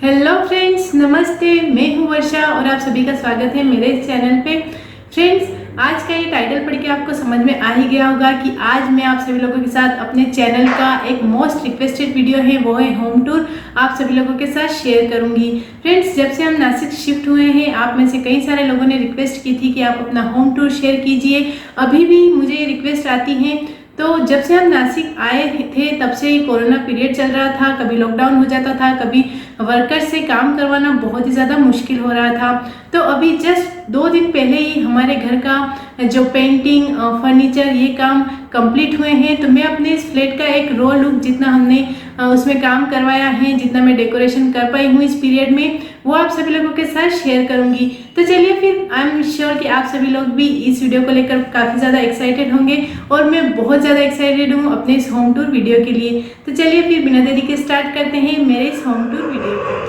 Hello friends, नमस्ते। मैं हूं वर्षा और आप सभी का स्वागत है मेरे इस चैनल पे। फ्रेंड्स, आज का ये टाइटल पढ़ के आपको समझ में आ ही गया होगा कि आज मैं आप सभी लोगों के साथ अपने चैनल का एक मोस्ट रिक्वेस्टेड वीडियो है, वो है होम टूर, आप सभी लोगों के साथ शेयर करूंगी। फ्रेंड्स, जब से हम नासिक शिफ्ट हुए हैं, आप में से कई सारे लोगों ने रिक्वेस्ट की थी कि आप अपना होम टूर शेयर कीजिए। अभी भी मुझे ये रिक्वेस्ट आती है। तो जब से हम नासिक आए थे तब से कोरोना पीरियड चल रहा था, कभी लॉकडाउन हो जाता था, कभी वर्कर्स से काम करवाना बहुत ही ज़्यादा मुश्किल हो रहा था। तो अभी जस्ट 2 दिन पहले ही हमारे घर का जो पेंटिंग, फर्नीचर, ये काम कंप्लीट हुए हैं। तो मैं अपने इस फ्लैट का एक रॉ लुक जितना हमने उसमें काम करवाया है, जितना मैं डेकोरेशन कर पाई हूँ इस पीरियड में, वो आप सभी लोगों के साथ शेयर करूंगी। तो चलिए फिर, आई एम श्योर कि आप सभी लोग भी इस वीडियो को लेकर काफ़ी ज़्यादा एक्साइटेड होंगे और मैं बहुत ज़्यादा एक्साइटेड हूँ अपने इस होम टूर वीडियो के लिए। तो चलिए फिर बिना देरी के स्टार्ट करते हैं मेरे इस होम टूर वीडियो को।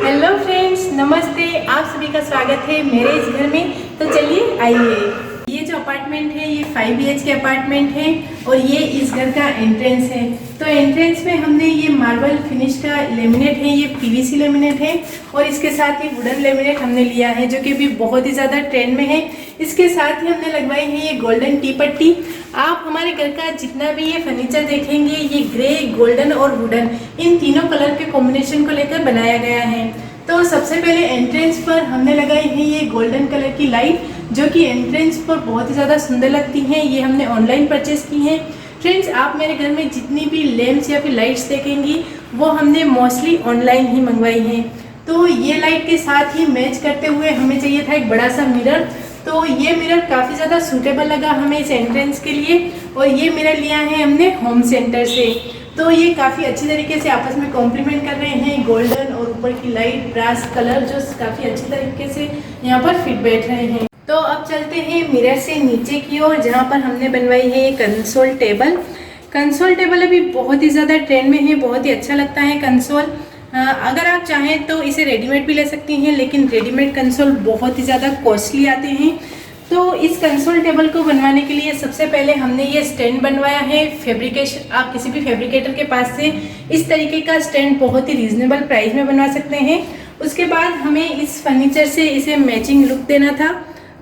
हेलो फ्रेंड्स, नमस्ते। आप सभी का स्वागत है मेरे इस घर में। तो चलिए आइए। ये जो अपार्टमेंट है ये 5 BHK अपार्टमेंट है और ये इस घर का एंट्रेंस है। तो एंट्रेंस में हमने ये मार्बल फिनिश का लेमिनेट है, ये PVC लेमिनेट है और इसके साथ ही वुडन लेमिनेट हमने लिया है जो कि अभी बहुत ही ज़्यादा ट्रेंड में है। इसके साथ ही हमने लगवाई है ये गोल्डन टी पट्टी। आप हमारे घर का जितना भी ये फर्नीचर देखेंगे ये ग्रे, गोल्डन और वुडन, इन तीनों कलर के कॉम्बिनेशन को लेकर बनाया गया है। तो सबसे पहले एंट्रेंस पर हमने लगाई है ये गोल्डन कलर की लाइट जो कि एंट्रेंस पर बहुत ही ज़्यादा सुंदर लगती हैं। ये हमने ऑनलाइन परचेस की हैं। फ्रेंड्स, आप मेरे घर में जितनी भी लैंप्स या फिर लाइट्स देखेंगी वो हमने मोस्टली ऑनलाइन ही मंगवाई हैं। तो ये लाइट के साथ ही मैच करते हुए हमें चाहिए था एक बड़ा सा मिरर। तो ये मिरर काफ़ी ज़्यादा सूटेबल लगा हमें इस एंट्रेंस के लिए और ये मिरर लिया है हमने होम सेंटर से। तो ये काफ़ी अच्छी तरीके से आपस में कॉम्प्लीमेंट कर रहे हैं। गोल्डन और ऊपर की लाइट ब्रास कलर जो काफ़ी अच्छी तरीके से यहाँ पर फिट बैठ रहे हैं। तो अब चलते हैं मिरर से नीचे की ओर, जहाँ पर हमने बनवाई है ये कंसोल टेबल। कंसोल टेबल अभी बहुत ही ज़्यादा ट्रेंड में है, बहुत ही अच्छा लगता है कंसोल। अगर आप चाहें तो इसे रेडीमेड भी ले सकती हैं, लेकिन रेडीमेड कंसोल बहुत ही ज़्यादा कॉस्टली आते हैं। तो इस कंसोल टेबल को बनवाने के लिए सबसे पहले हमने ये स्टैंड बनवाया है फैब्रिकेशन। आप किसी भी फैब्रिकेटर के पास से इस तरीके का स्टैंड बहुत ही रीजनेबल प्राइस में बनवा सकते हैं। उसके बाद हमें इस फर्नीचर से इसे मैचिंग लुक देना था,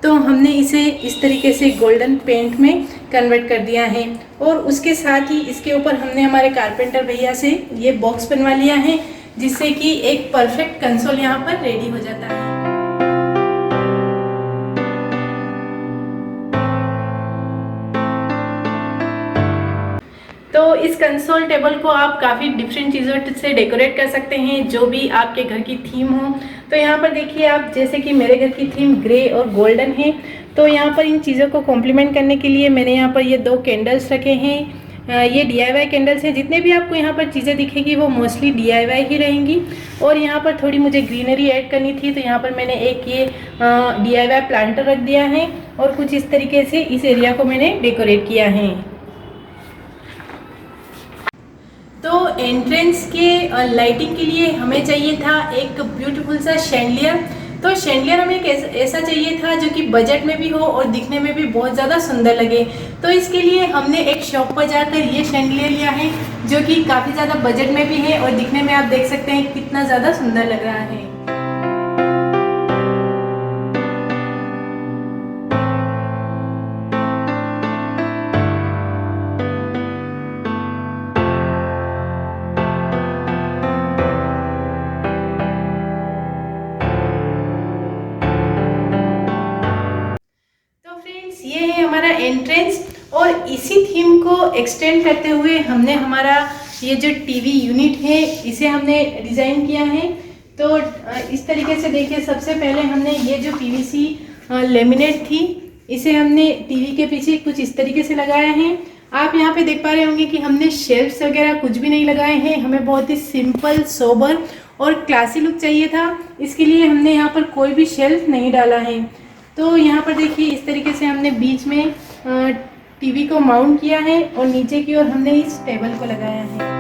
तो हमने इसे इस तरीके से गोल्डन पेंट में कन्वर्ट कर दिया है और उसके साथ ही इसके ऊपर हमने हमारे कारपेंटर भैया से ये बॉक्स बनवा लिया है, जिससे कि एक परफेक्ट कंसोल यहाँ पर रेडी हो जाता है। तो इस कंसोल टेबल को आप काफ़ी डिफरेंट चीज़ों से डेकोरेट कर सकते हैं, जो भी आपके घर की थीम हो। तो यहाँ पर देखिए आप, जैसे कि मेरे घर की थीम ग्रे और गोल्डन है, तो यहाँ पर इन चीज़ों को कॉम्प्लीमेंट करने के लिए मैंने यहाँ पर ये 2 कैंडल्स रखे हैं। ये DIY कैंडल्स हैं। जितने भी आपको यहाँ पर चीज़ें दिखेगी वो मोस्टली DIY ही रहेंगी। और यहाँ पर थोड़ी मुझे ग्रीनरी ऐड करनी थी, तो यहाँ पर मैंने एक ये DIY प्लांटर रख दिया है और कुछ इस तरीके से इस एरिया को मैंने डेकोरेट किया है। तो एंट्रेंस के लाइटिंग के लिए हमें चाहिए था एक ब्यूटीफुल सा शैंडलियर। तो शैंडलियर हमें एक ऐसा चाहिए था जो कि बजट में भी हो और दिखने में भी बहुत ज़्यादा सुंदर लगे। तो इसके लिए हमने एक शॉप पर जाकर ये शैंडलियर लिया है जो कि काफ़ी ज़्यादा बजट में भी है और दिखने में आप देख सकते हैं कितना ज़्यादा सुंदर लग रहा है। तो फ्रेंड्स, ये है हमारा एंट्रेंस और इसी थीम को एक्सटेंड करते हुए हमने हमारा ये जो टीवी यूनिट है इसे हमने डिज़ाइन किया है। तो इस तरीके से देखिए, सबसे पहले हमने ये जो PVC लेमिनेट थी इसे हमने टीवी के पीछे कुछ इस तरीके से लगाया है। आप यहाँ पे देख पा रहे होंगे कि हमने शेल्फ्स वगैरह कुछ भी नहीं लगाए हैं। हमें बहुत ही सिंपल, सोबर और क्लासी लुक चाहिए था, इसके लिए हमने यहाँ पर कोई भी शेल्फ नहीं डाला है। तो यहाँ पर देखिए इस तरीके से हमने बीच में टीवी को माउंट किया है और नीचे की ओर हमने इस टेबल को लगाया है।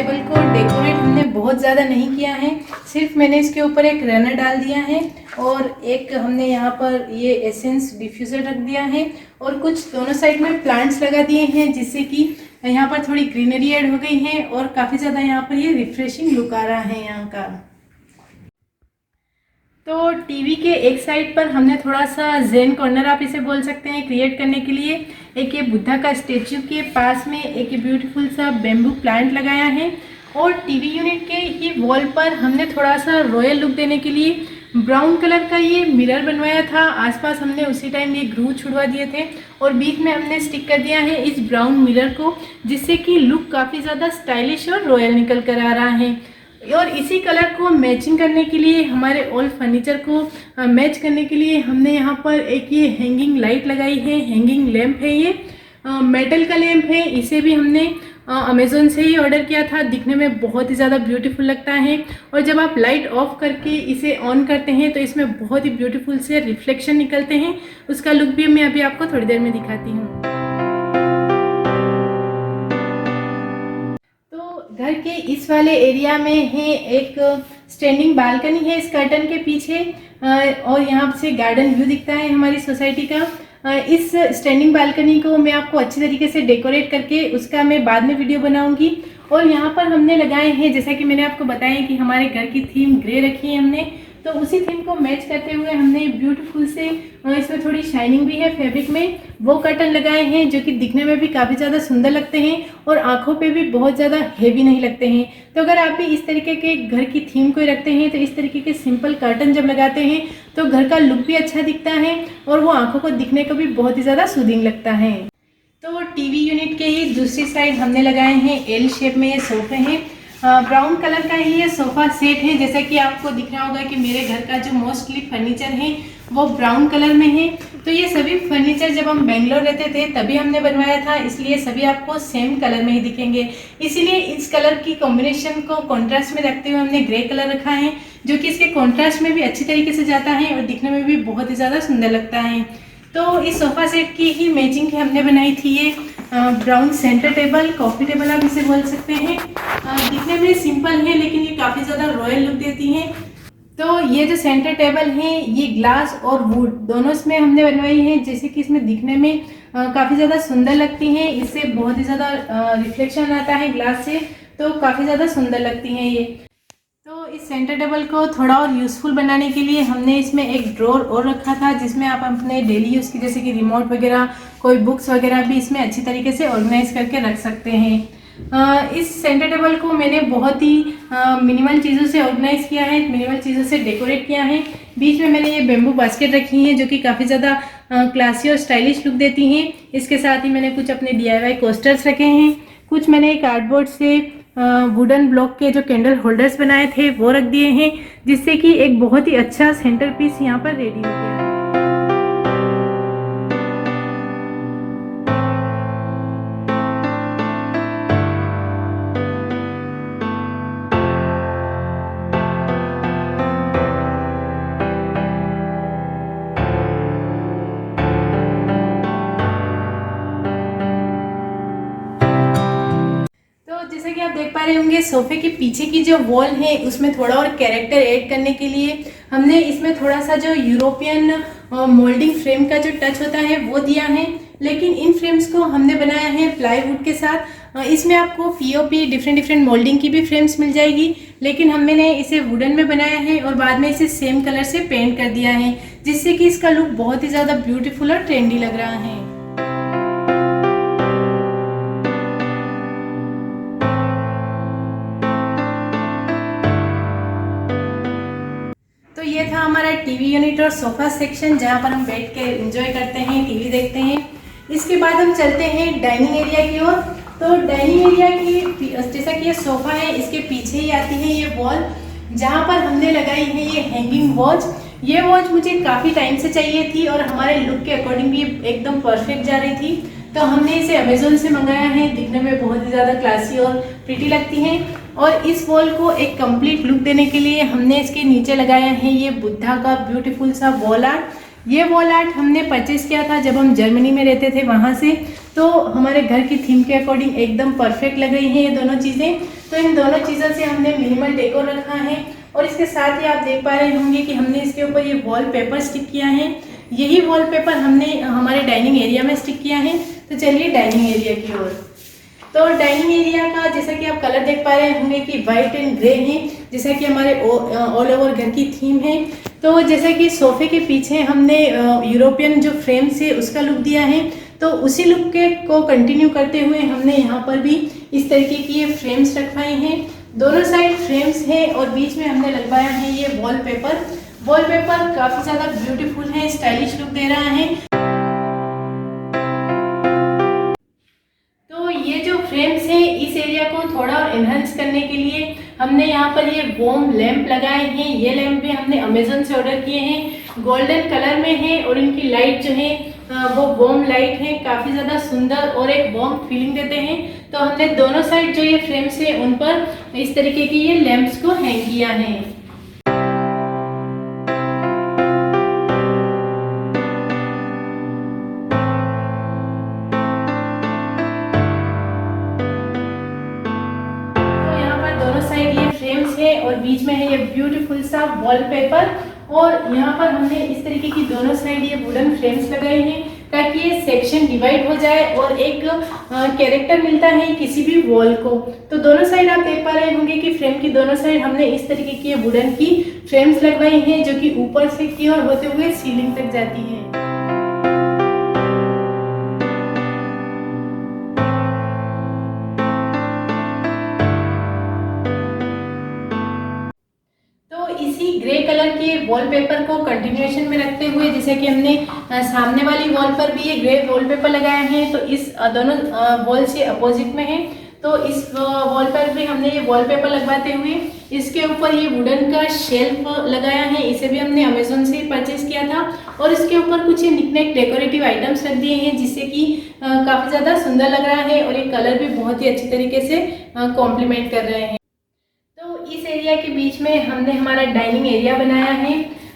टेबल को डेकोरेट हमने बहुत ज़्यादा नहीं किया है, सिर्फ मैंने इसके ऊपर एक रनर डाल दिया है और एक हमने यहाँ पर ये एसेंस डिफ्यूज़र रख दिया है और कुछ दोनों साइड में प्लांट्स लगा दिए हैं, जिससे कि यहाँ पर थोड़ी ग्रीनरी ऐड हो गई है और काफ़ी ज़्यादा यहाँ पर ये रिफ्रेशिंग लुक आ रहा है यहाँ का। तो टीवी के एक साइड पर हमने थोड़ा सा जेन कॉर्नर आप इसे बोल सकते हैं क्रिएट करने के लिए एक ये बुद्धा का स्टेच्यू के पास में एक ब्यूटीफुल सा बेम्बू प्लांट लगाया है और टीवी यूनिट के ही वॉल पर हमने थोड़ा सा रॉयल लुक देने के लिए ब्राउन कलर का ये मिरर बनवाया था। आसपास हमने उसी टाइम ये ग्रू छुड़वा दिए थे और बीच में हमने स्टिक कर दिया है इस ब्राउन मिरर को, जिससे कि लुक काफ़ी ज़्यादा स्टाइलिश और रॉयल निकल कर आ रहा है। और इसी कलर को मैचिंग करने के लिए हमारे ओल्ड फर्नीचर को मैच करने के लिए हमने यहाँ पर एक ये हैंगिंग लाइट लगाई है, हैंगिंग लैम्प है, ये मेटल का लैम्प है। इसे भी हमने अमेज़ोन से ही ऑर्डर किया था। दिखने में बहुत ही ज़्यादा ब्यूटीफुल लगता है और जब आप लाइट ऑफ करके इसे ऑन करते हैं तो इसमें बहुत ही ब्यूटीफुल से रिफ्लेक्शन निकलते हैं। उसका लुक भी मैं अभी आपको थोड़ी देर में दिखाती हूँ। घर के इस वाले एरिया में है एक स्टैंडिंग बालकनी है इस कर्टन के पीछे और यहाँ से गार्डन व्यू दिखता है हमारी सोसाइटी का। इस स्टैंडिंग बालकनी को मैं आपको अच्छी तरीके से डेकोरेट करके उसका मैं बाद में वीडियो बनाऊंगी। और यहाँ पर हमने लगाए हैं, जैसा कि मैंने आपको बताया कि हमारे घर की थीम ग्रे रखी है हमने, तो उसी थीम को मैच करते हुए हमने ब्यूटीफुल से इसमें थोड़ी शाइनिंग भी है फैब्रिक में, वो कर्टन लगाए हैं जो कि दिखने में भी काफ़ी ज़्यादा सुंदर लगते हैं और आंखों पे भी बहुत ज़्यादा हेवी नहीं लगते हैं। तो अगर आप भी इस तरीके के घर की थीम को रखते हैं तो इस तरीके के सिंपल कर्टन जब लगाते हैं तो घर का लुक भी अच्छा दिखता है और वो आंखों को दिखने को भी बहुत ही ज़्यादा सूदिंग लगता है। तो टीवी यूनिट के ही दूसरी साइड हमने लगाए हैं एल शेप में ये सोफे हैं। ब्राउन कलर का ही ये सोफ़ा सेट है। जैसा कि आपको दिख रहा होगा कि मेरे घर का जो मोस्टली फर्नीचर है वो ब्राउन कलर में है। तो ये सभी फर्नीचर जब हम बेंगलोर रहते थे तभी हमने बनवाया था, इसलिए सभी आपको सेम कलर में ही दिखेंगे। इसीलिए इस कलर की कॉम्बिनेशन को कॉन्ट्रास्ट में रखते हुए हमने ग्रे कलर रखा है, जो कि इसके कॉन्ट्रास्ट में भी अच्छी तरीके से जाता है और दिखने में भी बहुत ही ज़्यादा सुंदर लगता है। तो इस सोफ़ा सेट की ही मैचिंग हमने बनाई थी ये brown centre table, coffee table आप इसे बोल सकते हैं। दिखने में सिंपल है लेकिन ये काफ़ी ज़्यादा रॉयल लुक देती हैं। तो ये जो सेंटर टेबल है ये ग्लास और वुड दोनों इसमें हमने बनवाई है, जैसे कि इसमें दिखने में काफ़ी ज़्यादा सुंदर लगती हैं। इससे बहुत ही ज़्यादा रिफ्लेक्शन आता है ग्लास से, तो काफ़ी ज़्यादा सुंदर लगती हैं ये। तो इस सेंटर टेबल को थोड़ा और यूज़फुल बनाने के लिए हमने इसमें एक ड्रॉर और रखा था, जिसमें आप अपने डेली यूज़ की जैसे कि रिमोट वगैरह, कोई बुक्स वगैरह भी इसमें अच्छी तरीके से ऑर्गेनाइज करके रख सकते हैं। इस सेंटर टेबल को मैंने बहुत ही मिनिमल चीज़ों से ऑर्गेनाइज किया है, मिनिमल चीज़ों से डेकोरेट किया है। बीच में मैंने ये बेम्बू बास्केट रखी हैं जो कि काफ़ी ज़्यादा क्लासी और स्टाइलिश लुक देती हैं। इसके साथ ही मैंने कुछ अपने DIY कोस्टर्स रखे हैं, कुछ मैंने कार्डबोर्ड से वुडन ब्लॉक के जो कैंडल होल्डर्स बनाए थे वो रख दिए हैं, जिससे कि एक बहुत ही अच्छा सेंटर पीस यहाँ पर रेडी हो गया है। जैसे कि आप देख पा रहे होंगे सोफे के पीछे की जो वॉल है उसमें थोड़ा और कैरेक्टर ऐड करने के लिए हमने इसमें थोड़ा सा जो यूरोपियन मोल्डिंग फ्रेम का जो टच होता है वो दिया है। लेकिन इन फ्रेम्स को हमने बनाया है प्लाईवुड के साथ। इसमें आपको POP डिफरेंट मोल्डिंग की भी फ्रेम्स मिल जाएगी, लेकिन हमने इसे वुडन में बनाया है और बाद में इसे सेम कलर से पेंट कर दिया है, जिससे कि इसका लुक बहुत ही ज़्यादा ब्यूटीफुल और ट्रेंडी लग रहा है। तो ये था हमारा टीवी यूनिट और सोफा सेक्शन, जहाँ पर हम बैठ के एंजॉय करते हैं, टीवी देखते हैं। इसके बाद हम चलते हैं डाइनिंग एरिया की ओर। तो डाइनिंग एरिया की जैसा कि ये सोफा है इसके पीछे ही आती है ये वॉल, जहाँ पर हमने लगाई है ये हैंगिंग वॉच। ये वॉच मुझे काफ़ी टाइम से चाहिए थी और हमारे लुक के अकॉर्डिंग भी एकदम परफेक्ट जा रही थी, तो हमने इसे अमेज़ोन से मंगाया है। दिखने में बहुत ही ज़्यादा क्लासी और प्रिटी लगती हैं। और इस वॉल को एक कंप्लीट लुक देने के लिए हमने इसके नीचे लगाया है ये बुद्धा का ब्यूटीफुल सा वॉल आर्ट। ये वॉल आर्ट हमने परचेज़ किया था जब हम जर्मनी में रहते थे वहाँ से। तो हमारे घर की थीम के अकॉर्डिंग एकदम परफेक्ट लग रही हैं ये दोनों चीज़ें। तो इन दोनों चीज़ों से हमने मिनिमल डेकोर रखा है और इसके साथ ही आप देख पा रहे होंगे कि हमने इसके ऊपर ये वॉलपेपर स्टिक किया है। यही वॉलपेपर हमने हमारे डाइनिंग एरिया में स्टिक किया है। तो चलिए डाइनिंग एरिया की ओर। तो डाइनिंग एरिया का जैसा कि आप कलर देख पा रहे होंगे कि वाइट एंड ग्रे है, जैसा कि हमारे ऑल ओवर घर की थीम है। तो जैसा कि सोफे के पीछे हमने यूरोपियन जो फ्रेम्स है उसका लुक दिया है, तो उसी लुक के को कंटिन्यू करते हुए हमने यहाँ पर भी इस तरीके की ये फ्रेम्स रखवाए हैं। दोनों साइड फ्रेम्स हैं और बीच में हमने लगवाया है ये वॉलपेपर। वॉलपेपर काफ़ी ज़्यादा ब्यूटीफुल है, स्टाइलिश लुक दे रहा है। ये जो फ्रेम्स हैं इस एरिया को थोड़ा और एनहांस करने के लिए हमने यहाँ पर ये वॉर्म लैंप लगाए हैं। ये लैंप भी हमने अमेजोन से ऑर्डर किए हैं, गोल्डन कलर में है और इनकी लाइट जो है वो वॉर्म लाइट है, काफ़ी ज़्यादा सुंदर और एक वॉर्म फीलिंग देते हैं। तो हमने दोनों साइड जो ये फ्रेम्स है उन पर इस तरीके की ये लैंप्स को हैंग किया है। और बीच में है ये ब्यूटीफुल सा वॉलपेपर और यहाँ पर हमने इस तरीके की दोनों साइड ये वुडन फ्रेम्स लगाए हैं ताकि ये सेक्शन डिवाइड हो जाए और एक कैरेक्टर मिलता है किसी भी वॉल को। तो दोनों साइड आप देख पा रहे होंगे कि फ्रेम की दोनों साइड हमने इस तरीके की वुडन की फ्रेम्स लगवाई हैं जो कि ऊपर से की ओर होते हुए सीलिंग तक जाती है। इसी ग्रे कलर के वॉलपेपर को कंटिन्यूएशन में रखते हुए जैसे कि हमने सामने वाली वॉल पर भी ये ग्रे वॉलपेपर लगाया है, तो इस दोनों वॉल से अपोजिट में है। तो इस वॉल पर भी हमने ये वॉलपेपर लगवाते हुए इसके ऊपर ये वुडन का शेल्फ लगाया है। इसे भी हमने अमेजोन से परचेज किया था और इसके ऊपर कुछ निकनेक डेकोरेटिव आइटम्स रख दिए हैं जिससे कि काफ़ी ज़्यादा सुंदर लग रहा है और ये कलर भी बहुत ही अच्छी तरीके से कॉम्प्लीमेंट कर रहे हैं। इस एरिया के बीच में हमने हमारा डाइनिंग एरिया बनाया है।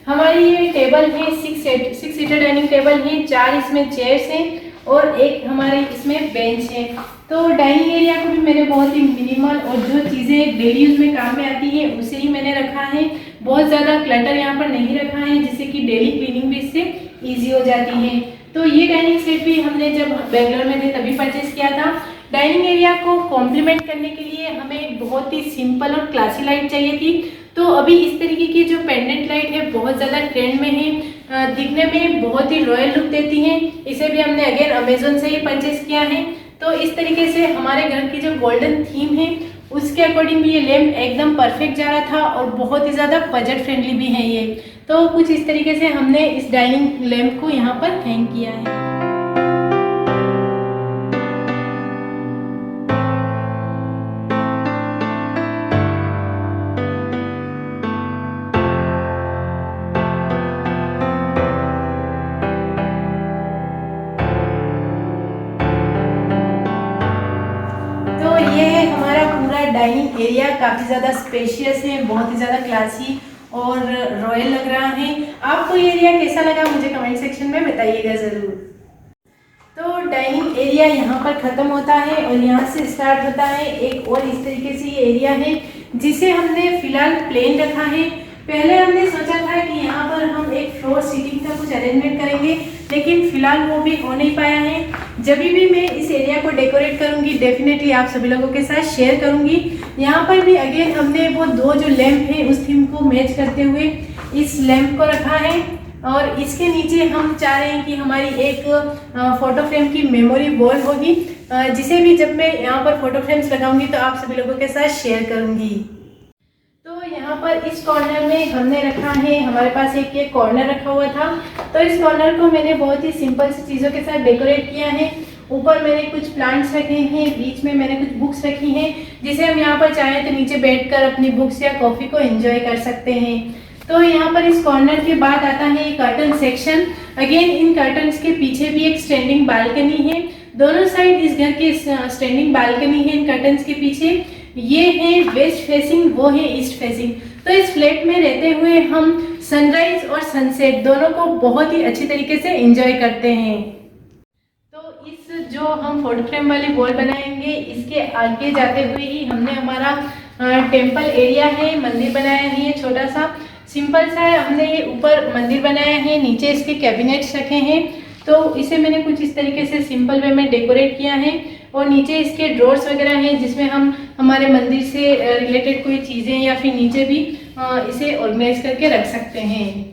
हमारी ये टेबल है, सिक्स सीटर डाइनिंग टेबल है, 4 इसमें चेयर्स हैं और एक हमारे इसमें बेंच है। तो डाइनिंग एरिया को भी मैंने बहुत ही मिनिमल और जो चीज़ें डेली यूज में काम में आती है उसे ही मैंने रखा है। बहुत ज़्यादा क्लटर यहाँ पर नहीं रखा है जिससे कि डेली क्लीनिंग भी इससे ईजी हो जाती है। तो ये डाइनिंग सेट भी हमने जब बेंगलोर में थे तभी परचेज किया था। डाइनिंग एरिया को कॉम्प्लीमेंट करने के लिए हमें एक बहुत ही सिंपल और क्लासी लाइट चाहिए थी। तो अभी इस तरीके की जो पेंडेंट लाइट है बहुत ज़्यादा ट्रेंड में है, दिखने में बहुत ही रॉयल लुक देती हैं। इसे भी हमने अगेन अमेजोन से ही परचेज किया है। तो इस तरीके से हमारे घर की जो गोल्डन थीम है उसके अकॉर्डिंग भी ये लैम्प एकदम परफेक्ट जा रहा था और बहुत ही ज़्यादा बजट फ्रेंडली भी है ये। तो कुछ इस तरीके से हमने इस डाइनिंग लैम्प को यहाँ पर हैंग किया है। डाइनिंग एरिया काफ़ी ज़्यादा स्पेशियस है, बहुत ही ज़्यादा क्लासी और रॉयल लग रहा है। आपको ये एरिया कैसा लगा मुझे कमेंट सेक्शन में बताइएगा ज़रूर। तो डाइनिंग एरिया यहाँ पर ख़त्म होता है और यहाँ से स्टार्ट होता है एक और इस तरीके से ये एरिया है जिसे हमने फ़िलहाल प्लेन रखा है। पहले हमने सोचा था कि यहाँ पर हम एक फ्लोर सीटिंग का कुछ अरेंजमेंट करेंगे, लेकिन फ़िलहाल वो भी हो नहीं पाया है। जब भी मैं इस एरिया को डेकोरेट करूँगी डेफिनेटली आप सभी लोगों के साथ शेयर करूँगी। यहाँ पर भी अगेन हमने वो 2 जो लैंप है उस थीम को मैच करते हुए इस लैंप को रखा है और इसके नीचे हम चाह रहे हैं कि हमारी एक फ़ोटो फ्रेम की मेमोरी वॉल होगी, जिसे भी जब मैं यहाँ पर फ़ोटो फ्रेम्स लगाऊंगी तो आप सभी लोगों के साथ शेयर करूँगी। तो यहाँ पर इस कॉर्नर में हमने रखा है, हमारे पास एक ये कॉर्नर रखा हुआ था, तो इस कॉर्नर को मैंने बहुत ही सिंपल सी चीज़ों के साथ डेकोरेट किया है। ऊपर मैंने कुछ प्लांट्स रखे हैं, बीच में मैंने कुछ बुक्स रखी हैं जिसे हम यहाँ पर चाहें तो नीचे बैठकर अपनी बुक्स या कॉफ़ी को एंजॉय कर सकते हैं। तो यहाँ पर इस कॉर्नर के बाद आता है curtain section. Again in curtains के पीछे भी एक स्टैंडिंग बालकनी है, दोनों साइड इस घर की स्टैंडिंग बालकनी है। इन कर्टन्स के पीछे ये है वेस्ट फेसिंग, वो है ईस्ट फेसिंग। तो इस फ्लैट में रहते हुए हम सनराइज और सनसेट दोनों को बहुत ही अच्छी तरीके से एंजॉय करते हैं। तो इस जो हम फोटो फ्रेम वाली वॉल बनाएंगे, इसके आगे जाते हुए ही हमने हमारा टेम्पल एरिया है, मंदिर बनाया है। ये छोटा सा सिंपल सा है। हमने ये ऊपर मंदिर बनाया है, नीचे इसके कैबिनेट्स रखे हैं। तो इसे मैंने कुछ इस तरीके से सिंपल वे में डेकोरेट किया है। और नीचे इसके ड्रॉर्स वगैरह हैं जिसमें हम हमारे मंदिर से रिलेटेड कोई चीज़ें या फिर नीचे भी इसे ऑर्गेनाइज करके रख सकते हैं।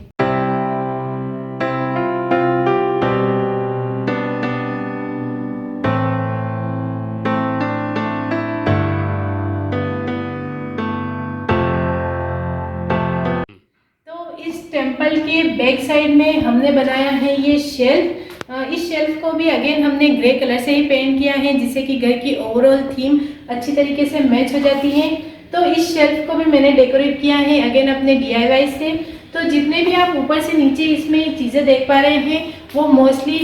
टेम्पल के बैक साइड में हमने बनाया है ये शेल्फ। इस शेल्फ को भी अगेन हमने ग्रे कलर से ही पेंट किया है, जिससे कि घर की ओवरऑल थीम अच्छी तरीके से मैच हो जाती है। तो इस शेल्फ को भी मैंने डेकोरेट किया है अगेन अपने DIY से। तो जितने भी आप ऊपर से नीचे इसमें चीज़ें देख पा रहे हैं वो मोस्टली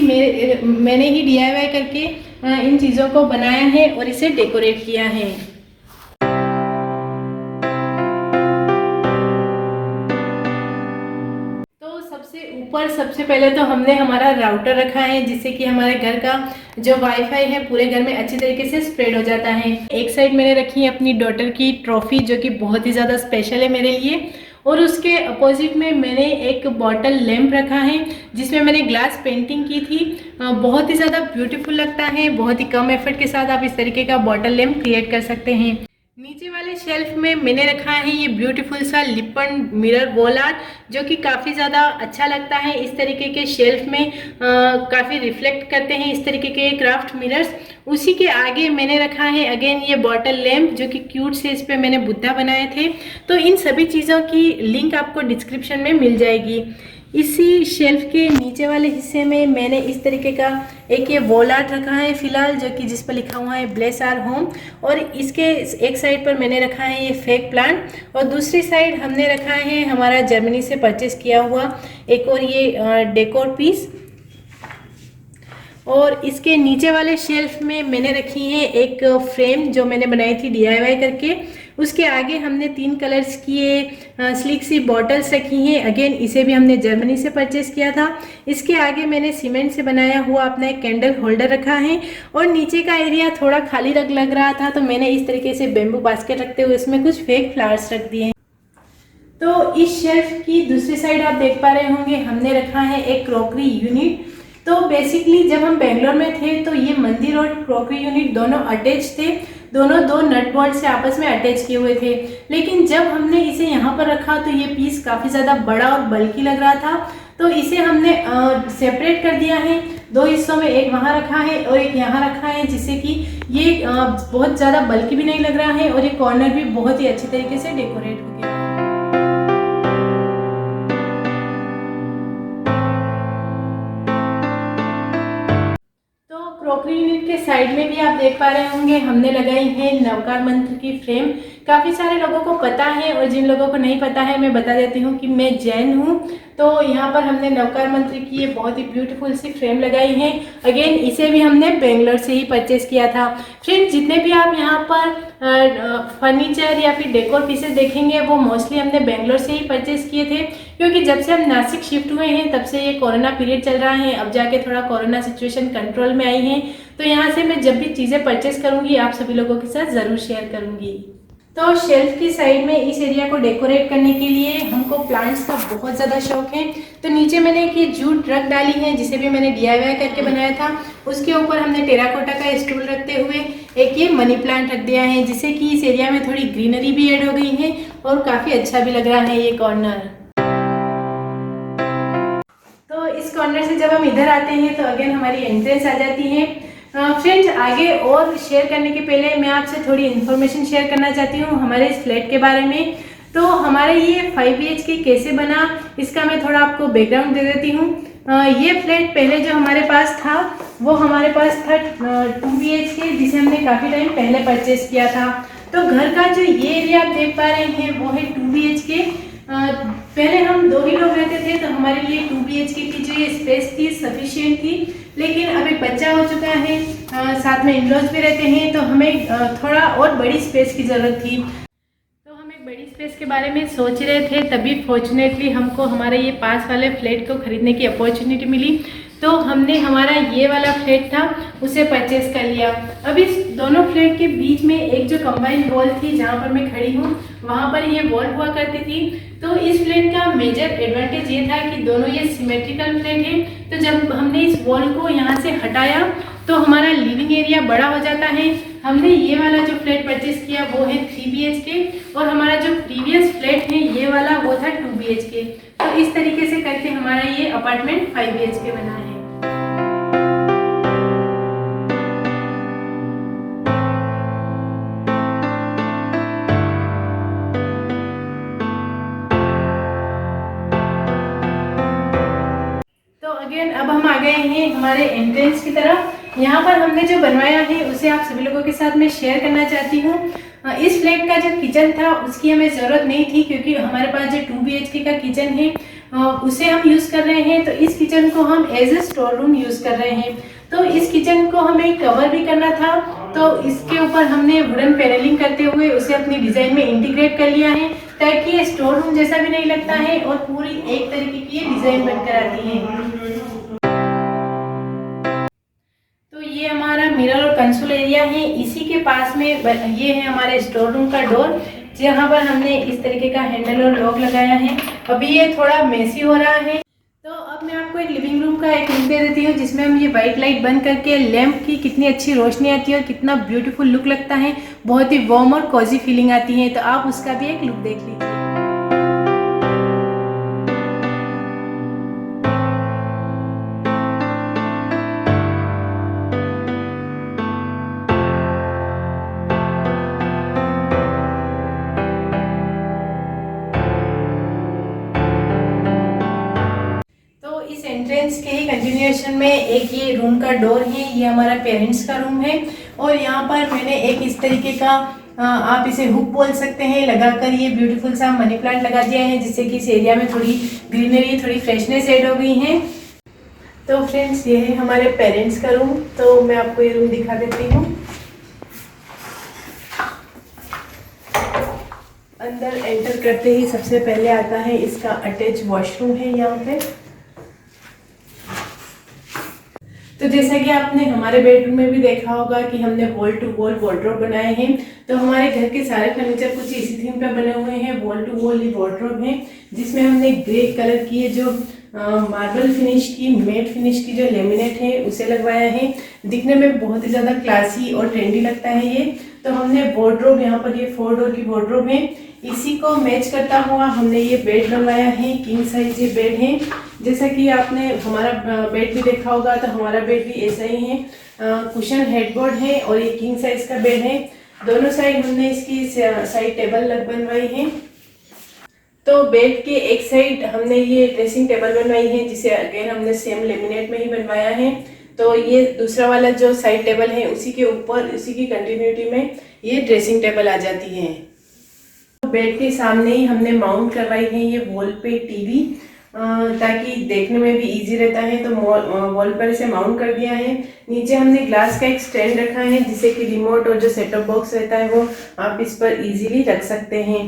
मैंने ही DIY करके इन चीज़ों को बनाया है और इसे डेकोरेट किया है। ऊपर सबसे पहले तो हमने हमारा राउटर रखा है, जिससे कि हमारे घर का जो वाईफाई है पूरे घर में अच्छी तरीके से स्प्रेड हो जाता है। एक साइड मैंने रखी है अपनी डॉटर की ट्रॉफी, जो कि बहुत ही ज़्यादा स्पेशल है मेरे लिए। और उसके अपोजिट में मैंने एक बॉटल लैंप रखा है, जिसमें मैंने ग्लास पेंटिंग की थी। बहुत ही ज़्यादा ब्यूटीफुल लगता है। बहुत ही कम एफर्ट के साथ आप इस तरीके का बॉटल लैंप क्रिएट कर सकते हैं। नीचे वाले शेल्फ में मैंने रखा है ये ब्यूटीफुल सा लिपन मिरर वॉल आर्ट, जो कि काफ़ी ज़्यादा अच्छा लगता है। इस तरीके के शेल्फ में काफ़ी रिफ्लेक्ट करते हैं इस तरीके के क्राफ्ट मिरर्स। उसी के आगे मैंने रखा है अगेन ये बॉटल लैम्प, जो कि क्यूट से इस पर मैंने बुद्धा बनाए थे। तो इन सभी चीज़ों की लिंक आपको डिस्क्रिप्शन में मिल जाएगी। इसी शेल्फ के नीचे वाले हिस्से में मैंने इस तरीके का एक ये वॉल आर्ट रखा है फिलहाल, जो कि जिस पर लिखा हुआ है ब्लेस आवर होम। और इसके एक साइड पर मैंने रखा है ये फेक प्लांट, और दूसरी साइड हमने रखा है हमारा जर्मनी से परचेस किया हुआ एक और ये डेकोर पीस। और इसके नीचे वाले शेल्फ में मैंने रखी है एक फ्रेम जो मैंने बनाई थी DIY करके। उसके आगे हमने 3 कलर्स की स्लिक सी बॉटल्स रखी हैं। अगेन इसे भी हमने जर्मनी से परचेस किया था। इसके आगे मैंने सीमेंट से बनाया हुआ अपना एक कैंडल होल्डर रखा है। और नीचे का एरिया थोड़ा खाली लग रहा था, तो मैंने इस तरीके से बेम्बू बास्केट रखते हुए इसमें कुछ फेक फ्लावर्स रख दिए। तो इस शेल्फ की दूसरी साइड आप देख पा रहे होंगे हमने रखा है एक क्रॉकरी यूनिट। तो बेसिकली जब हम बेंगलोर में थे तो ये मंदिर और क्रॉकरी यूनिट दोनों अटैच थे, दोनों 2 नट बोल्ट से आपस में अटैच किए हुए थे। लेकिन जब हमने इसे यहाँ पर रखा तो ये पीस काफ़ी ज़्यादा बड़ा और बल्कि लग रहा था, तो इसे हमने सेपरेट कर दिया है 2 हिस्सों में। एक वहाँ रखा है और एक यहाँ रखा है, जिससे कि ये बहुत ज़्यादा बल्कि भी नहीं लग रहा है और ये कॉर्नर भी बहुत ही अच्छी तरीके से डेकोरेट हो गया है। क्रॉकरी यूनिट के साइड में भी आप देख पा रहे होंगे हमने लगाई है नवकार मंत्र की फ्रेम। काफ़ी सारे लोगों को पता है और जिन लोगों को नहीं पता है मैं बता देती हूँ कि मैं जैन हूँ। तो यहाँ पर हमने नवकार मंत्र की ये बहुत ही ब्यूटीफुल सी फ्रेम लगाई है। अगेन इसे भी हमने बेंगलोर से ही परचेस किया था। फ्रेंड्स, जितने भी आप यहाँ पर फर्नीचर या फिर डेकोर पीसेस देखेंगे वो मोस्टली हमने बेंगलोर से ही परचेस किए थे, क्योंकि जब से हम नासिक शिफ्ट हुए हैं तब से ये कोरोना पीरियड चल रहा है। अब जाके थोड़ा कोरोना सिचुएशन कंट्रोल में आई है, तो यहाँ से मैं जब भी चीज़ें परचेस करूँगी आप सभी लोगों के साथ ज़रूर शेयर करूँगी। तो शेल्फ की साइड में इस एरिया को डेकोरेट करने के लिए हमको प्लांट्स का बहुत ज़्यादा शौक है। तो नीचे मैंने एक ये जूट रग डाली है, जिसे भी मैंने DIY करके बनाया था। उसके ऊपर हमने टेराकोटा का स्टूल रखते हुए एक ये मनी प्लांट रख दिया है, जिससे कि इस एरिया में थोड़ी ग्रीनरी भी ऐड हो गई है और काफ़ी अच्छा भी लग रहा है ये कॉर्नर। तो इस कॉर्नर से जब हम इधर आते हैं तो अगेन हमारी एंट्रेंस आ जाती है। फ्रेंड्स, आगे और शेयर करने के पहले मैं आपसे थोड़ी इन्फॉर्मेशन शेयर करना चाहती हूँ हमारे इस फ्लैट के बारे में। तो हमारे ये 5 BHK कैसे बना, इसका मैं थोड़ा आपको बैकग्राउंड दे देती हूँ। ये फ्लैट पहले जो हमारे पास था वो हमारे पास था 2 BHK, जिसे हमने काफ़ी टाइम पहले परचेस किया था। तो घर का जो ये एरिया आप देख पा रहे हैं वो है 2 BHK। पहले हम 2 ही लोग रहते थे, तो हमारे लिए 2 BHK की जो ये स्पेस थी सफिशिएंट थी। लेकिन अब एक बच्चा हो चुका है, साथ में इन-लॉज भी रहते हैं, तो हमें थोड़ा और बड़ी स्पेस की ज़रूरत थी। तो हम एक बड़ी स्पेस के बारे में सोच रहे थे, तभी फॉर्चुनेटली हमको हमारे ये पास वाले फ्लैट को खरीदने की अपॉर्चुनिटी मिली। तो हमने हमारा ये वाला फ्लैट था उसे परचेस कर लिया। अब इस दोनों फ्लैट के बीच में एक जो कंबाइंड वॉल थी जहाँ पर मैं खड़ी हूँ वहाँ पर ये वॉल हुआ करती थी। तो इस फ्लैट का मेजर एडवांटेज ये था कि दोनों ये सिमेट्रिकल फ्लैट है। तो जब हमने इस वॉल को यहाँ से हटाया तो हमारा लिविंग एरिया बड़ा हो जाता है। हमने ये वाला जो फ्लैट परचेस किया वो है 3 BHK और हमारा जो प्रीवियस फ्लैट है ये वाला वो था 2 BHK। तो इस तरीके से करके हमारा ये अपार्टमेंट 5 BHK बना है। तो अगेन अब हम आ गए हैं हमारे एंट्रेंस की तरफ। यहाँ पर हमने जो बनवाया है उसे आप सभी लोगों के साथ मैं शेयर करना चाहती हूँ। इस फ्लैट का जो किचन था उसकी हमें ज़रूरत नहीं थी क्योंकि हमारे पास जो 2 BHK का किचन है उसे हम यूज़ कर रहे हैं। तो इस किचन को हम as a store room use कर रहे हैं। तो इस किचन को हमें कवर भी करना था, तो इसके ऊपर हमने वुडन पैनलिंग करते हुए उसे अपनी डिज़ाइन में इंटीग्रेट कर लिया है ताकि ये स्टोर रूम जैसा भी नहीं लगता है और पूरी एक तरीके की डिज़ाइन बनकर आती है। तो ये हमारा मिरर और कंसोल एरिया है। इसी के पास में ये है हमारे स्टोर रूम का डोर जहाँ पर हमने इस तरीके का हैंडल और लॉक लगाया है। अभी ये थोड़ा मेसी हो रहा है। तो अब मैं आपको एक लिविंग रूम का एक लुक दे देती हूँ जिसमें हम ये वाइट लाइट बंद करके लैंप की कितनी अच्छी रोशनी आती है और कितना ब्यूटीफुल लुक लगता है। बहुत ही वार्म और कॉजी फीलिंग आती है। तो आप उसका भी एक लुक देख लीजिए। एंट्रेंस के ही कंटिन्यूएशन में एक ये रूम का डोर है। ये हमारा पेरेंट्स का रूम है और यहाँ पर मैंने एक इस तरीके का आप इसे हुक बोल सकते हैं लगाकर ये ब्यूटीफुल सा मनी प्लांट लगा दिया है जिससे कि इस एरिया में थोड़ी ग्रीनरी थोड़ी फ्रेशनेस ऐड हो गई है। तो फ्रेंड्स ये है हमारे पेरेंट्स का रूम। तो मैं आपको ये रूम दिखा देती हूँ। अंदर एंटर करते ही सबसे पहले आता है इसका अटैच वॉशरूम है यहाँ पे। तो जैसा कि आपने हमारे बेडरूम में भी देखा होगा कि हमने वॉल टू वॉल वार्डरोब बनाए हैं। तो हमारे घर के सारे फर्नीचर कुछ इसी थीम पे बने हुए हैं। वॉल टू वॉल ही वार्डरोब है जिसमें हमने ग्रे कलर की है जो मार्बल फिनिश की मैट फिनिश की जो लेमिनेट है उसे लगवाया है। दिखने में बहुत ही ज़्यादा क्लासी और ट्रेंडी लगता है ये। तो हमने वार्डरोब यहाँ पर ये 4 डोर की वार्डरोब है। इसी को मैच करता हुआ हमने ये बेड बनवाया है। किंग साइज ये बेड है। जैसा कि आपने हमारा बेड भी देखा होगा तो हमारा बेड भी ऐसा ही है। कुशन हेडबोर्ड है और ये किंग साइज का बेड है। दोनों साइड हमने इसकी साइड टेबल बनवाई है। तो बेड के एक साइड हमने ये ड्रेसिंग टेबल बनवाई है जिसे अगेन हमने सेम लेमिनेट में ही बनवाया है। तो ये दूसरा वाला जो साइड टेबल है उसी के ऊपर उसी की कंटिन्यूटी में ये ड्रेसिंग टेबल आ जाती है। बेड के सामने ही हमने माउंट करवाई है ये वॉल पे टीवी ताकि देखने में भी इजी रहता है। तो वॉल पर इसे माउंट कर दिया है। नीचे हमने ग्लास का एक स्टैंड रखा है जिससे कि रिमोट और जो सेटअप बॉक्स रहता है वो आप इस पर इजीली रख सकते हैं।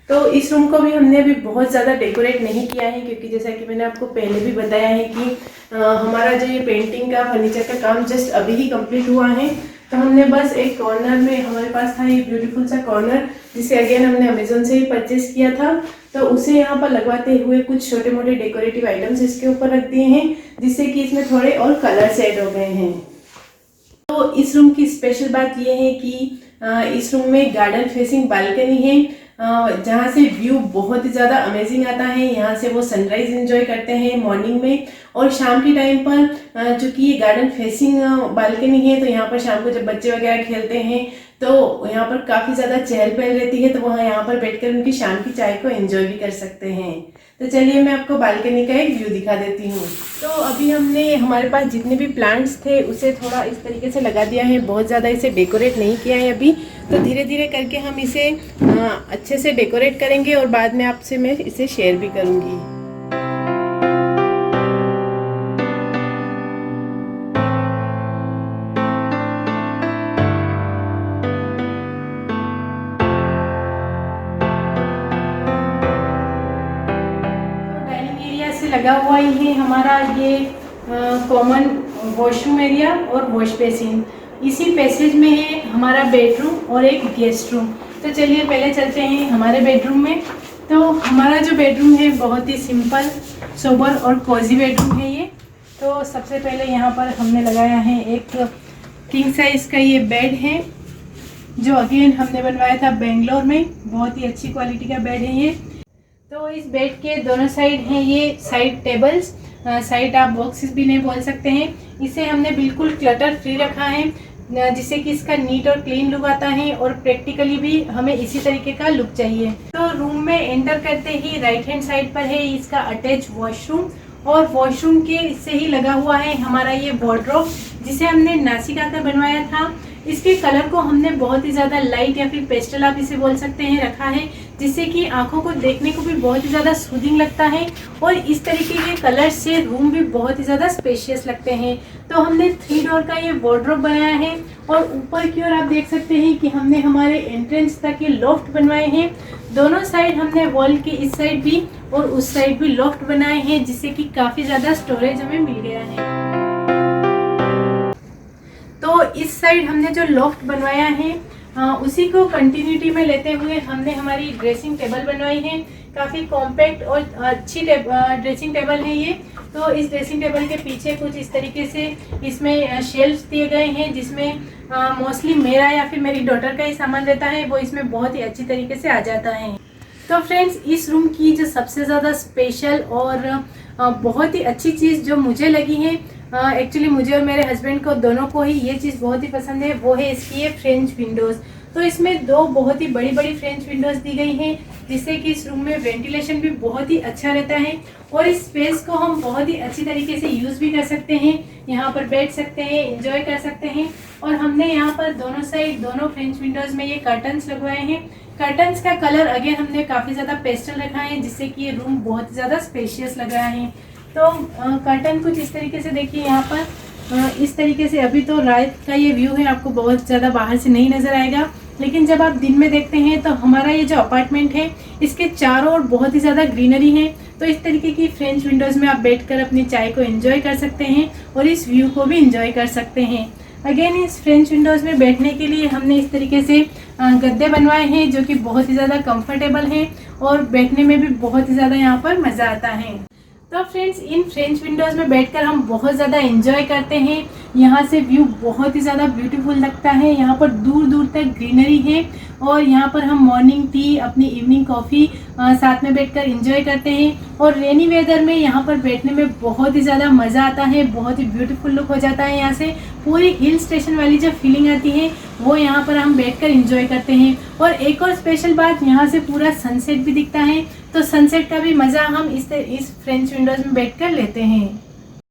तो इस रूम को भी हमने अभी बहुत ज़्यादा डेकोरेट नहीं किया है क्योंकि जैसा कि मैंने आपको पहले भी बताया है कि हमारा जो ये पेंटिंग का फर्नीचर का काम जस्ट अभी ही कंप्लीट हुआ है। तो हमने बस एक कॉर्नर में हमारे पास था ये ब्यूटीफुल सा कॉर्नर जिसे अगेन हमने अमेजोन से ही परचेस किया था। तो उसे यहाँ पर लगवाते हुए कुछ छोटे मोटे डेकोरेटिव आइटम्स इसके ऊपर रख दिए हैं जिससे कि इसमें थोड़े और कलर्स ऐड हो गए हैं। तो इस रूम की स्पेशल बात यह है कि इस रूम में गार्डन फेसिंग बालकनी है जहाँ से व्यू बहुत ही ज़्यादा अमेजिंग आता है। यहाँ से वो सनराइज एंजॉय करते हैं मॉर्निंग में और शाम के टाइम पर चूँकि ये गार्डन फेसिंग बालकनी है तो यहाँ पर शाम को जब बच्चे वगैरह खेलते हैं तो यहाँ पर काफ़ी ज़्यादा चहल पहल रहती है। तो वहाँ यहाँ पर बैठकर उनकी शाम की चाय को एंजॉय भी कर सकते हैं। तो चलिए मैं आपको बालकनी का एक व्यू दिखा देती हूँ। तो अभी हमने हमारे पास जितने भी प्लांट्स थे उसे थोड़ा इस तरीके से लगा दिया है। बहुत ज़्यादा इसे डेकोरेट नहीं किया है अभी। तो धीरे धीरे करके हम इसे अच्छे से डेकोरेट करेंगे और बाद में आपसे मैं इसे शेयर भी करूँगी। लगा हुआ ही है हमारा ये कॉमन वॉशरूम एरिया और वॉश बेसिन। इसी पैसेज में है हमारा बेडरूम और एक गेस्ट रूम। तो चलिए पहले चलते हैं हमारे बेडरूम में। तो हमारा जो बेडरूम है बहुत ही सिंपल, सोबर और कोजी बेडरूम है ये। तो सबसे पहले यहाँ पर हमने लगाया है एक किंग साइज़ का ये बेड है, जो अगेन हमने बनवाया था बेंगलोर में। बहुत ही अच्छी क्वालिटी का बेड है ये। तो इस बेड के दोनों साइड हैं ये साइड टेबल्स, साइड आप बॉक्सेस भी नहीं बोल सकते हैं। इसे हमने बिल्कुल क्लटर फ्री रखा है, जिससे कि इसका नीट और क्लीन लुक आता है और प्रैक्टिकली भी हमें इसी तरीके का लुक चाहिए। तो रूम में एंटर करते ही राइट हैंड साइड पर है इसका अटैच वॉशरूम, और वॉशरूम के इससे ही लगा हुआ है हमारा ये वार्डरोब, जिसे हमने नासिका का बनवाया था। इसके कलर को हमने बहुत ही ज़्यादा लाइट या फिर पेस्टल आप इसे बोल सकते हैं रखा है, जिससे कि आंखों को देखने को भी बहुत ही ज़्यादा सूदिंग लगता है, और इस तरीके के कलर से रूम भी बहुत ही ज़्यादा स्पेशियस लगते हैं। तो हमने 3 डोर का ये वार्डरोब बनाया है, और ऊपर की ओर आप देख सकते हैं कि हमने हमारे एंट्रेंस तक ये लॉफ्ट बनवाए हैं। दोनों साइड हमने वॉल के इस साइड भी और उस साइड भी लॉफ्ट बनाए हैं, जिससे कि काफ़ी ज़्यादा स्टोरेज हमें मिल गया है। तो इस साइड हमने जो लॉफ्ट बनवाया है उसी को कंटिन्यूटी में लेते हुए हमने हमारी ड्रेसिंग टेबल बनवाई है। काफ़ी कॉम्पैक्ट और अच्छी ड्रेसिंग टेबल है ये। तो इस ड्रेसिंग टेबल के पीछे कुछ इस तरीके से इसमें शेल्फ्स दिए गए हैं, जिसमें मोस्टली मेरा या फिर मेरी डॉटर का ही सामान रहता है, वो इसमें बहुत ही अच्छी तरीके से आ जाता है। तो फ्रेंड्स, इस रूम की जो सबसे ज़्यादा स्पेशल और बहुत ही अच्छी चीज़ जो मुझे लगी है, एक्चुअली मुझे और मेरे हस्बैंड को दोनों को ही ये चीज़ बहुत ही पसंद है, वो है इसकी ये फ्रेंच विंडोज़। तो इसमें 2 बहुत ही बड़ी बड़ी फ्रेंच विंडोज़ दी गई हैं, जिससे कि इस रूम में वेंटिलेशन भी बहुत ही अच्छा रहता है, और इस स्पेस को हम बहुत ही अच्छी तरीके से यूज़ भी कर सकते हैं। यहाँ पर बैठ सकते हैं, एंजॉय कर सकते हैं। और हमने यहाँ पर दोनों साइड दोनों फ्रेंच विंडोज़ में ये कर्टन्स लगवाए हैं। कर्टन्स का कलर अगेन हमने काफ़ी ज़्यादा पेस्टल रखा है, जिससे कि ये रूम बहुत ज़्यादा स्पेशियस लग रहा है। तो कर्टन कुछ इस तरीके से देखिए, यहाँ पर इस तरीके से। अभी तो रात का ये व्यू है, आपको बहुत ज़्यादा बाहर से नहीं नज़र आएगा, लेकिन जब आप दिन में देखते हैं तो हमारा ये जो अपार्टमेंट है इसके चारों ओर बहुत ही ज़्यादा ग्रीनरी है। तो इस तरीके की फ्रेंच विंडोज़ में आप बैठकर अपनी चाय को एंजॉय कर सकते हैं और इस व्यू को भी एंजॉय कर सकते हैं। अगेन इस फ्रेंच विंडोज़ में बैठने के लिए हमने इस तरीके से गद्दे बनवाए हैं, जो कि बहुत ही ज़्यादा कंफर्टेबल हैं और बैठने में भी बहुत ही ज़्यादा यहाँ पर मज़ा आता है। तो फ्रेंड्स, इन फ्रेंच विंडोज़ में बैठकर हम बहुत ज़्यादा एंजॉय करते हैं। यहाँ से व्यू बहुत ही ज़्यादा ब्यूटीफुल लगता है। यहाँ पर दूर दूर तक ग्रीनरी है, और यहाँ पर हम मॉर्निंग टी, अपनी इवनिंग कॉफ़ी साथ में बैठकर एंजॉय करते हैं। और रेनी वेदर में यहाँ पर बैठने में बहुत ही ज़्यादा मज़ा आता है, बहुत ही ब्यूटीफुल लुक हो जाता है। यहाँ से पूरी हिल स्टेशन वाली जो फीलिंग आती है वो यहाँ पर हम बैठकर एंजॉय करते हैं। और एक और स्पेशल बात, यहाँ से पूरा सनसेट भी दिखता है, तो सनसेट का भी मज़ा हम इस फ्रेंच विंडोज़ में बैठकर लेते हैं।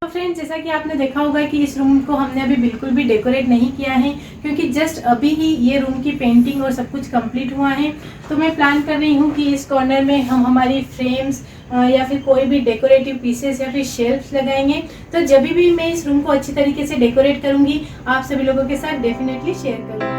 तो फ्रेंड्स, जैसा कि आपने देखा होगा कि इस रूम को हमने अभी बिल्कुल भी डेकोरेट नहीं किया है, क्योंकि जस्ट अभी ही ये रूम की पेंटिंग और सब कुछ कंप्लीट हुआ है। तो मैं प्लान कर रही हूँ कि इस कॉर्नर में हम हमारी फ्रेम्स या फिर कोई भी डेकोरेटिव पीसेस या फिर शेल्फ्स लगाएंगे। तो जब भी मैं इस रूम को अच्छी तरीके से डेकोरेट करूँगी, आप सभी लोगों के साथ डेफिनेटली शेयर करूँगी।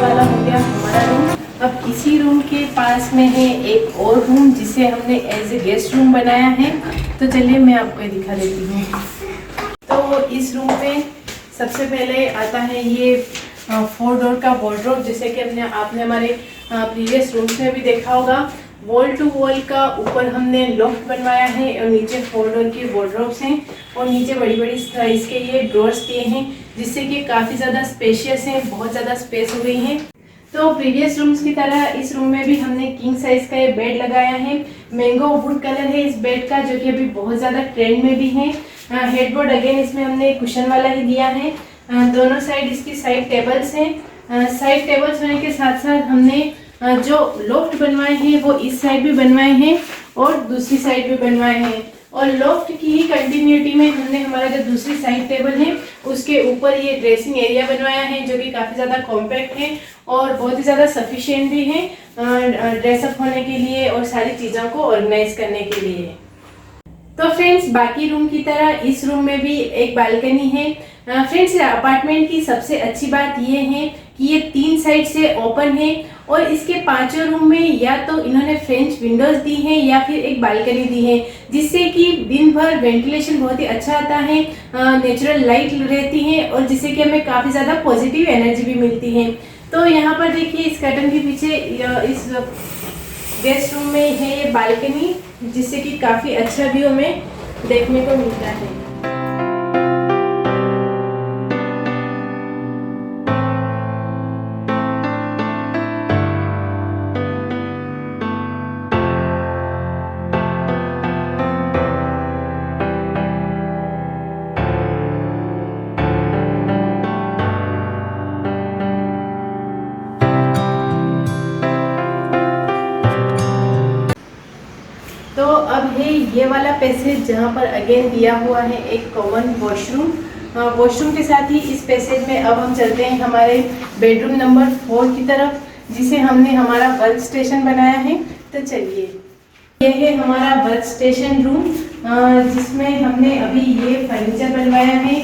वाला हो गया हमारा रूम। अब इसी रूम के पास में है एक और रूम, जिसे हमने एज ए गेस्ट रूम बनाया है। तो चलिए मैं आपको दिखा देती हूँ। तो इस रूम पे सबसे पहले आता है ये 4 डोर का वार्डरोब, जैसे कि आपने हमारे प्रीवियस रूम्स में भी देखा होगा। वॉल टू वॉल का ऊपर हमने लॉफ्ट बनवाया है, और नीचे 4 डोर के वार्डरोब्स हैं, और नीचे बड़ी बड़ी साइज के ये ड्रॉर्स दिए हैं, जिससे कि काफ़ी ज़्यादा स्पेशियस है, बहुत ज़्यादा स्पेस हो गई है। तो प्रीवियस रूम्स की तरह इस रूम में भी हमने किंग साइज का ये बेड लगाया है। मैंगो वुड कलर है इस बेड का, जो कि अभी बहुत ज़्यादा ट्रेंड में भी है। हेडबोर्ड अगेन इसमें हमने कुशन वाला ही दिया है। दोनों साइड इसकी साइड टेबल्स हैं। साइड टेबल्स होने के साथ साथ हमने जो लोफ्ट बनवाए हैं वो इस साइड भी बनवाए हैं और दूसरी साइड भी बनवाए हैं। और लोफ्ट की ही कंटिन्यूटी में हमने हमारा जो दूसरी साइड टेबल है उसके ऊपर ये ड्रेसिंग एरिया बनवाया है, जो कि काफ़ी ज़्यादा कॉम्पैक्ट है और बहुत ही ज़्यादा सफिशिएंट भी है ड्रेसअप होने के लिए और सारी चीज़ों को ऑर्गेनाइज करने के लिए। तो फ्रेंड्स, बाकी रूम की तरह इस रूम में भी एक बालकनी है। फ्रेंड्स, अपार्टमेंट की सबसे अच्छी बात ये है कि ये 3 साइड से ओपन है और इसके 5 रूम में या तो इन्होंने फ्रेंच विंडोज दी हैं या फिर एक बालकनी दी है, जिससे कि दिन भर वेंटिलेशन बहुत ही अच्छा आता है, नेचुरल लाइट रहती है और जिससे कि हमें काफ़ी ज़्यादा पॉजिटिव एनर्जी भी मिलती है। तो यहाँ पर देखिए इस कर्टन के पीछे इस गेस्ट रूम में है ये बालकनी, जिससे कि काफ़ी अच्छा व्यू हमें देखने को मिलता है। तो अब है ये वाला पैसेज, जहाँ पर अगेन दिया हुआ है एक कॉमन वॉशरूम। वॉशरूम के साथ ही इस पैसेज में अब हम चलते हैं हमारे बेडरूम नंबर 4 की तरफ, जिसे हमने हमारा वर्क स्टेशन बनाया है। तो चलिए, ये है हमारा वर्क स्टेशन रूम, जिसमें हमने अभी ये फर्नीचर बनवाया है।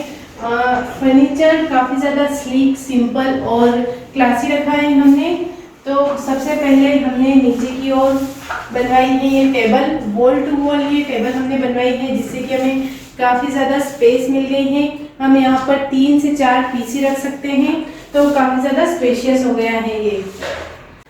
फर्नीचर काफ़ी ज़्यादा स्लीक, सिंपल और क्लासी रखा है हमने। तो सबसे पहले हमने नीचे की ओर बनवाई है ये टेबल, वॉल टू वॉल ये टेबल हमने बनवाई है, जिससे कि हमें काफ़ी ज़्यादा स्पेस मिल गई है। हम यहाँ पर 3 से 4 पीसी रख सकते हैं, तो काफ़ी ज़्यादा स्पेशियस हो गया है ये।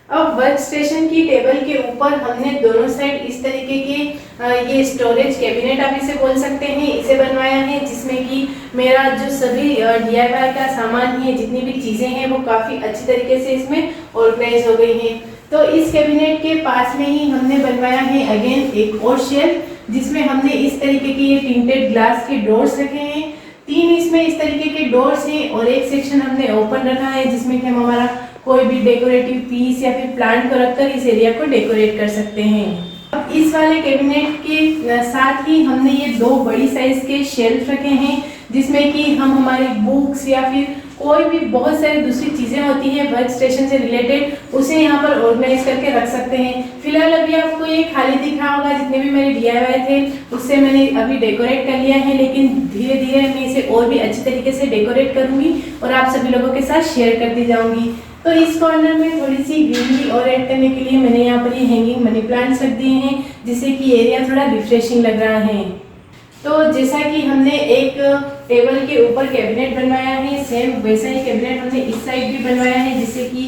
अब वर्क स्टेशन की टेबल के ऊपर हमने दोनों साइड इस तरीके के ये स्टोरेज कैबिनेट आप इसे बोल सकते हैं, इसे बनवाया है, जिसमें कि मेरा जो सभी DIY का सामान है, जितनी भी चीज़ें हैं, वो काफ़ी अच्छी तरीके से इसमें ऑर्गेनाइज हो गई हैं। तो इस कैबिनेट के पास में ही हमने बनवाया है अगेन एक और शेल्फ, जिसमें हमने इस तरीके के ये टिंटेड ग्लास के डोर्स रखे हैं। 3 इसमें इस तरीके के डोर्स हैं और एक सेक्शन हमने ओपन रखा है, जिसमें कि हम हमारा कोई भी डेकोरेटिव पीस या फिर प्लांट को रखकर इस एरिया को डेकोरेट कर सकते हैं। अब इस वाले कैबिनेट के साथ ही हमने ये 2 बड़ी साइज के शेल्फ रखे हैं, जिसमें कि हम हमारी बुक्स या फिर कोई भी बहुत सारी दूसरी चीज़ें होती हैं वर्क स्टेशन से रिलेटेड, उसे यहाँ पर ऑर्गेनाइज करके रख सकते हैं। फिलहाल अभी आपको ये खाली दिखा होगा, जितने भी मेरे DIY थे उससे मैंने अभी डेकोरेट कर लिया है, लेकिन धीरे धीरे मैं इसे और भी अच्छी तरीके से डेकोरेट करूँगी और आप सभी लोगों के साथ शेयर करती जाऊँगी। तो इस कॉर्नर में थोड़ी सी ग्रीनरी और ऐड करने के लिए मैंने यहाँ पर ये हैंगिंग मनी प्लांट्स रख दिए हैं, जिससे कि एरिया थोड़ा रिफ्रेशिंग लग रहा है। तो जैसा कि हमने एक टेबल के ऊपर कैबिनेट बनवाया है, सेम वैसा ही कैबिनेट हमने इस साइड भी बनवाया है, जिससे कि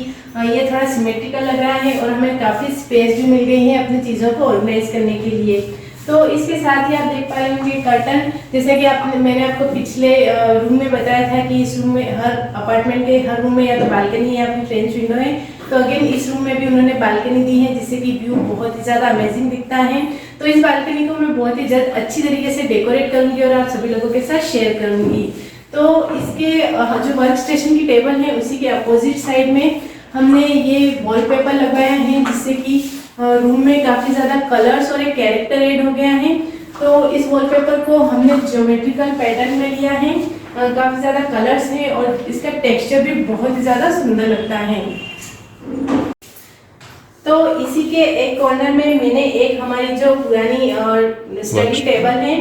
ये थोड़ा सिमेट्रिकल लग रहा है और हमें काफ़ी स्पेस भी मिल गई है अपनी चीज़ों को ऑर्गेनाइज करने के लिए। तो इसके साथ ही आप देख पा रहे होंगे कर्टन, जैसे कि मैंने आपको पिछले रूम में बताया था कि इस रूम में हर अपार्टमेंट के हर रूम में या तो बालकनी या फिर फ्रेंच विंडो है। तो अगेन इस रूम में भी उन्होंने बालकनी दी है, जिससे कि व्यू बहुत ही ज़्यादा अमेजिंग दिखता है। तो इस बालकनी को मैं बहुत ही जल्द अच्छी तरीके से डेकोरेट करूँगी और आप सभी लोगों के साथ शेयर करूँगी। तो इसके जो वर्क स्टेशन की टेबल है उसी के अपोजिट साइड में हमने ये वॉलपेपर लगवाया है, जिससे कि रूम में काफ़ी ज़्यादा कलर्स और एक कैरेक्टर ऐड हो गया है। तो इस वॉलपेपर को हमने ज्योमेट्रिकल पैटर्न में लिया है, काफ़ी ज़्यादा कलर्स हैं और इसका टेक्सचर भी बहुत ही ज़्यादा सुंदर लगता है। तो इसी के एक कॉर्नर में मैंने एक हमारी जो पुरानी स्टडी टेबल है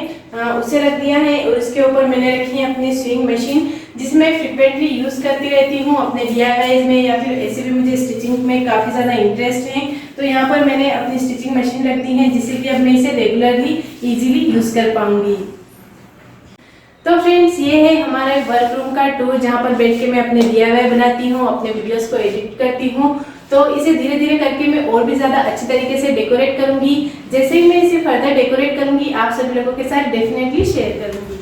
उसे रख दिया है और उसके ऊपर मैंने रखी है अपनी स्विंग मशीन, जिसमें फ्रिक्वेंटली यूज़ करती रहती हूँ अपने DIYs में, या फिर ऐसे भी मुझे स्टिचिंग में काफ़ी ज़्यादा इंटरेस्ट है। तो यहाँ पर मैंने अपनी स्टिचिंग मशीन रख दी है, जिससे कि अब मैं इसे रेगुलरली इजीली यूज़ कर पाऊँगी। तो फ्रेंड्स, ये है हमारे वर्क रूम का टूर, जहाँ पर बैठ के मैं अपने DIY बनाती हूँ, अपने वीडियोस को एडिट करती हूँ। तो इसे धीरे धीरे करके मैं और भी ज़्यादा अच्छी तरीके से डेकोरेट करूँगी। जैसे ही मैं इसे फर्दर डेकोरेट करूँगी आप सभी लोगों के साथ डेफिनेटली शेयर करूँगी।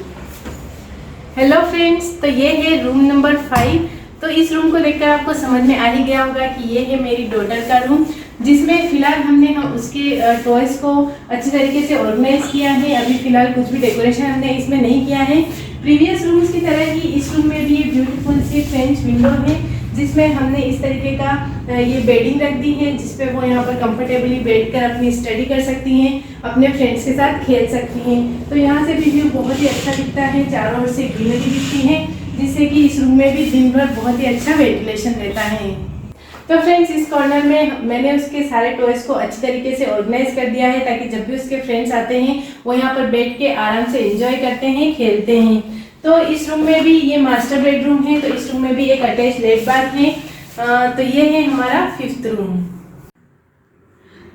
हेलो फ्रेंड्स, तो ये है रूम नंबर 5। तो इस रूम को देखकर आपको समझ में आ ही गया होगा कि ये है मेरी डॉटर का रूम। जिसमें फिलहाल हमने उसके टॉयज़ को अच्छी तरीके से ऑर्गेनाइज किया है। अभी फिलहाल कुछ भी डेकोरेशन हमने इसमें नहीं किया है। प्रीवियस रूम्स की तरह ही इस रूम में भी ये ब्यूटीफुल सी फ्रेंच विंडो है, जिसमें हमने इस तरीके का ये बेडिंग रख दी है, जिसपे वो यहाँ पर कंफर्टेबली बैठकर अपनी स्टडी कर सकती हैं, अपने फ्रेंड्स के साथ खेल सकती हैं। तो यहाँ से भी व्यू बहुत ही अच्छा दिखता है, चारों ओर से ग्रीनरी दिखती है, जिससे कि इस रूम में भी दिन भर बहुत ही अच्छा वेंटिलेशन रहता है। तो फ्रेंड्स, इस कॉर्नर में मैंने उसके सारे टॉयज़ को अच्छी तरीके से ऑर्गेनाइज कर दिया है, ताकि जब भी उसके फ्रेंड्स आते हैं वो यहाँ पर बैठ के आराम से एंजॉय करते हैं, खेलते हैं। तो इस रूम में भी ये मास्टर बेडरूम है, तो इस रूम में भी एक अटैच लेट बाथ है। तो ये है हमारा 5th रूम।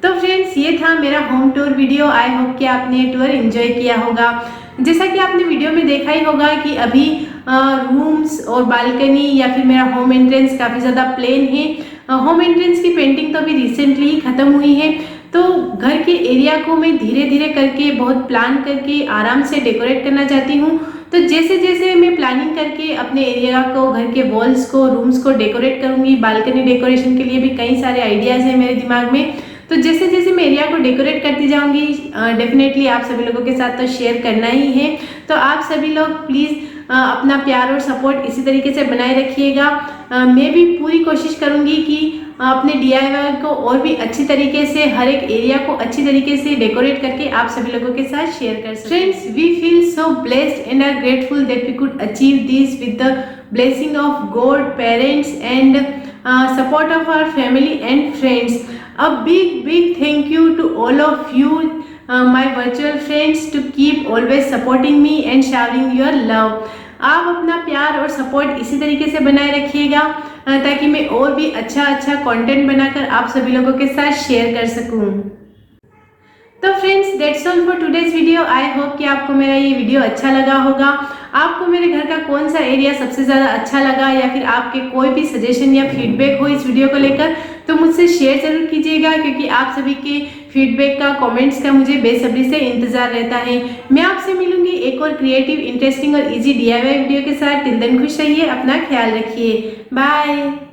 तो फ्रेंड्स, ये था मेरा home tour video. I hope कि आपने ये टूर एंजॉय किया होगा। जैसा कि आपने वीडियो में देखा ही होगा कि अभी रूम्स और बालकनी या फिर मेरा होम एंट्रेंस काफ़ी ज़्यादा प्लेन है। होम एंट्रेंस की पेंटिंग तो अभी रिसेंटली ही ख़त्म हुई है। तो घर के एरिया को मैं धीरे धीरे करके, बहुत प्लान करके आराम से डेकोरेट करना चाहती हूँ। तो जैसे जैसे मैं प्लानिंग करके अपने एरिया को, घर के वॉल्स को, रूम्स को डेकोरेट करूँगी, बालकनी डेकोरेशन के लिए भी कई सारे आइडियाज़ हैं मेरे दिमाग में। तो जैसे जैसे मैं एरिया को डेकोरेट करती जाऊंगी, डेफिनेटली आप सभी लोगों के साथ तो शेयर करना ही है। तो आप सभी लोग प्लीज़ अपना प्यार और सपोर्ट इसी तरीके से बनाए रखिएगा। मैं भी पूरी कोशिश करूंगी कि अपने DIY को और भी अच्छी तरीके से, हर एक एरिया को अच्छी तरीके से डेकोरेट करके आप सभी लोगों के साथ शेयर कर सकते हैं। Friends, we feel so blessed and are grateful that we could achieve this with the blessing of God, parents and support of our family and friends. A big thank you to all of you, my virtual friends, to keep always supporting me and showering your love. आप अपना प्यार और support इसी तरीके से बनाए रखिएगा, ताकि मैं और भी अच्छा कंटेंट बनाकर आप सभी लोगों के साथ शेयर कर सकूं। तो friends, that's all for today's video. I hope कि आपको मेरा ये वीडियो अच्छा लगा होगा। आपको मेरे घर का कौन सा एरिया सबसे ज़्यादा अच्छा लगा, या फिर आपके कोई भी सजेशन या फीडबैक हो इस वीडियो को लेकर, तो मुझसे शेयर जरूर कीजिएगा, क्योंकि आप सभी के फीडबैक का, कमेंट्स का मुझे बेसब्री से इंतजार रहता है। मैं आपसे मिलूंगी एक और क्रिएटिव, इंटरेस्टिंग और इजी DIY वीडियो के साथ। टिल देन खुश रहिए, अपना ख्याल रखिए। बाय।